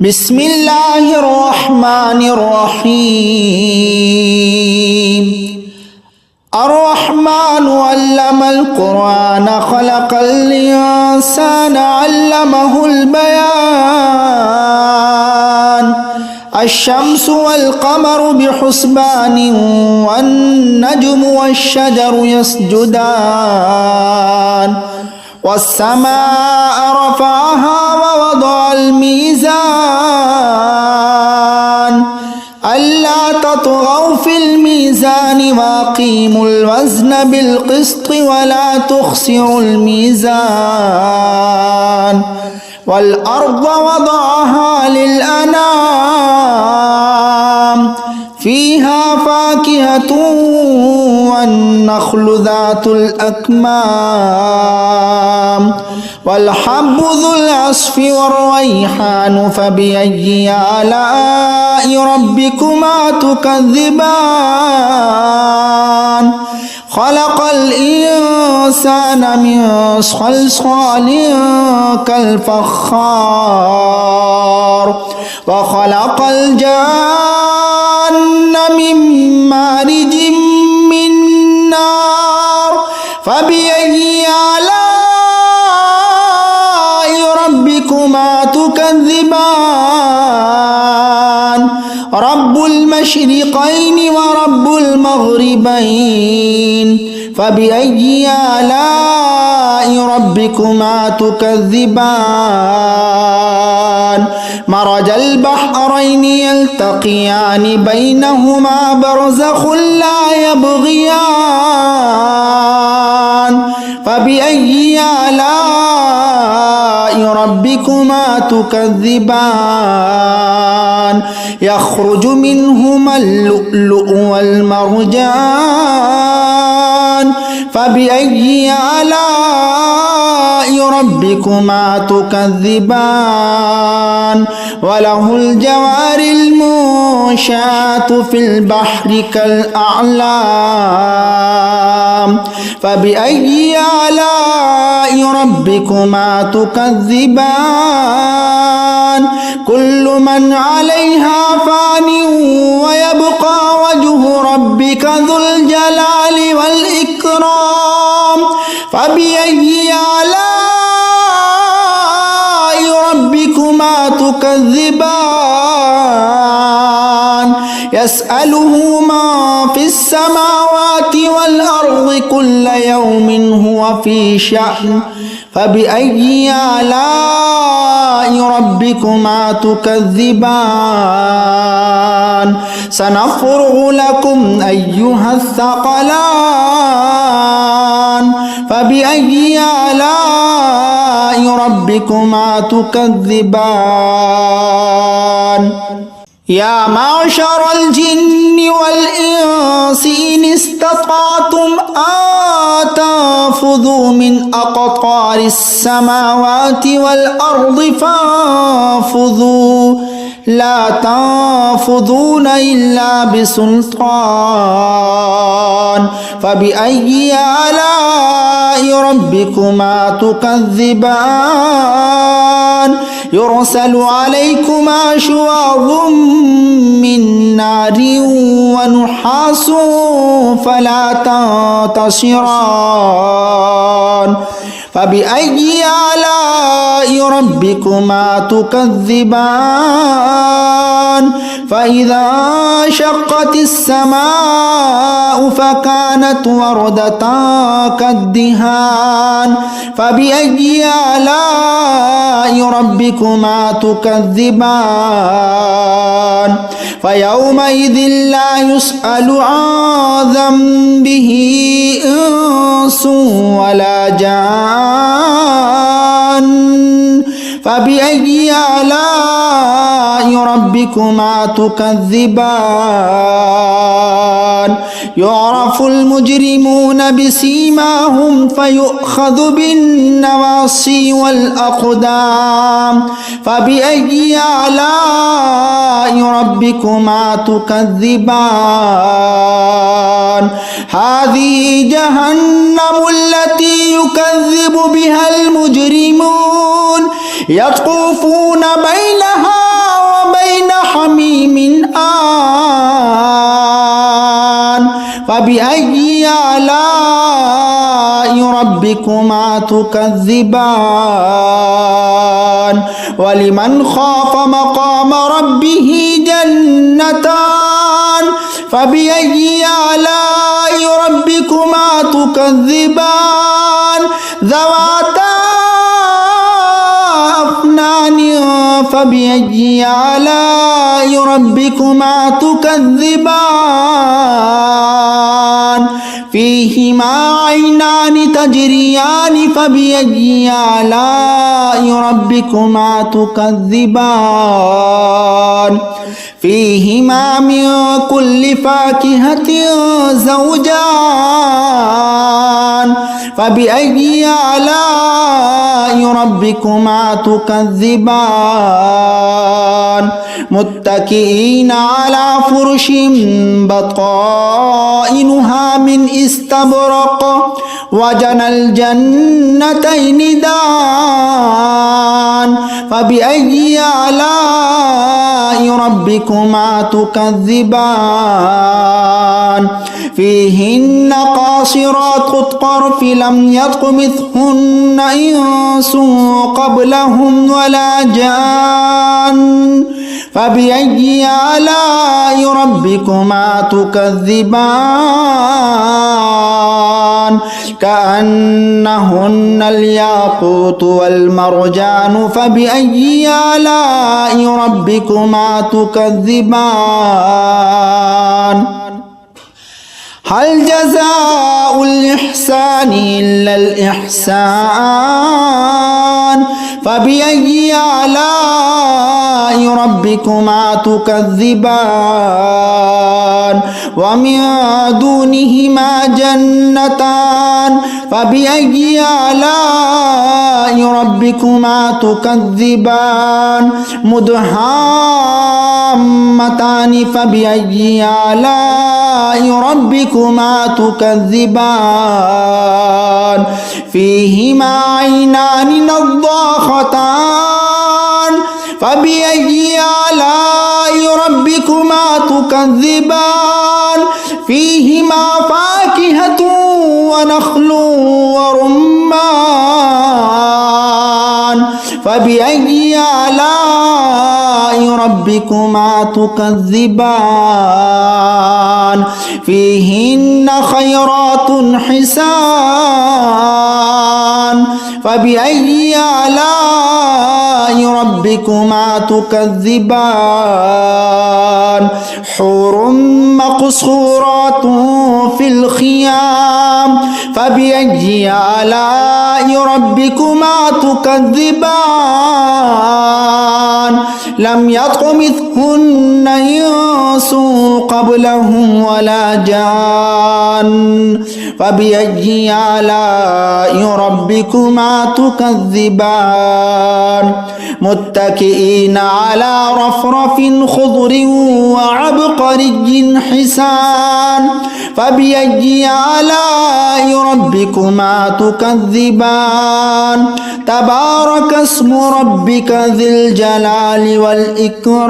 بسم الله الرحمن الرحيم الرحمن علم القرآن خلق الإنسان علمه البيان الشمس والقمر بحسبان والنجم والشجر يسجدان والسماء رفعها ووضع الميزان ألا تطغوا في الميزان وأقيموا الوزن بالقسط ولا تخسروا الميزان والأرض وضعها للأنام فيها فاكهة والنخل ذات الأكمام والحب ذو العصف والريحان فبأي آلاء ربكما تكذبان خلق الإنسان من صلصال كالفخار وخلق الجن من مارج من نار فبأي آلاء ربكما تكذبان رب المشرقين ورب المغربين فبأي آلاء ربكما تكذبان مرج البحرين يلتقيان بينهما برزخ لا يبغيان فبأي آلاء ربكما تكذبان يخرج منهما اللؤلؤ والمرجان فبأي آلاء ربكما تكذبان وله الجوار المنشآت في البحر كالأعلام فبأي آلاء ربكما تكذبان كل من عليها فان ويبقى وجه ربك ذو الجلال والإكرام فبأي آلاء ربكما تكذبان يسأله ما في السماوات والأرض كل يوم هو في شأن فبأي آلاء ربكما تكذبان سنفرغ لكم أيها الثقلان فبأي آلاء ربكما تكذبان يا معشر الجن والإنس إن استطعتم أن تنفذوا من أقطار السماوات والأرض فانفذوا لا تنفذون إلا بسلطان فبأي آلاء ربكما تكذبان يرسل عليكما شواظ من نار ونحاس فلا تنتصران فبأي آلاء ربكما تكذبان فإذا شقت السماء فكانت وردة كالدهان فبأي آلاء ربكما تكذبان فيومئذ لا يسأل عن ذنبه إنس ولا جان فبأي آلاء ربكما تكذبان يعرف المجرمون بسيماهم فيؤخذ بالنواصي والأقدام فبأي آلاء ربكما تكذبان هذه جهنم التي يكذب بها المجرمون يطوفون بينها ربكما تكذبان ولمن خاف مقام ربه جنتان فبأي آلاء ربكما تكذبان ذواتا أفنان فبأي آلاء ربكما تكذبان فيهما عينان تجريان فبأي آلاء ربكما تكذبان فيهما من كل فاكهة زوجان فبأي آلاء ربكما تكذبان متكئين على فرش بطائنها من استبرق وجنى الجنتين دان فبأي آلاء ربكما تكذبان فيهن قاصرات الطرف لم يطمثهن إنس قبلهم ولا جان فبأي آلاء ربكما تكذبان كأنهن الياقوت والمرجان فبأي آلاء ربكما تكذبان هل جزاء الإحسان إلا الإحسان فبأي آلاء ربكما تكذبان ومن دونهما جنتان فبأي آلاء ربكما تكذبان مدهامتان فبأي آلاء ربكما تكذبان فيهما عينان نضاختان فبأي آلاء ربكما تكذبان فيهما فاكهة ونخل ورمان فبأي آلاء ربكما تكذبان فيهن خيرات حسان فبأي آلاء ربكما تكذبان حور مقصورات في الخيام فبأي آلاء ربكما تكذبان لم يطمثهن إنس قبلهم ولا جان فبأي آلاء ربكما تكذبان متكئين على رفرف خضر وعبقري حسان فبأي آلاء ربكما تكذبان تبارك اسم ربك ذي الجلال والإكرام.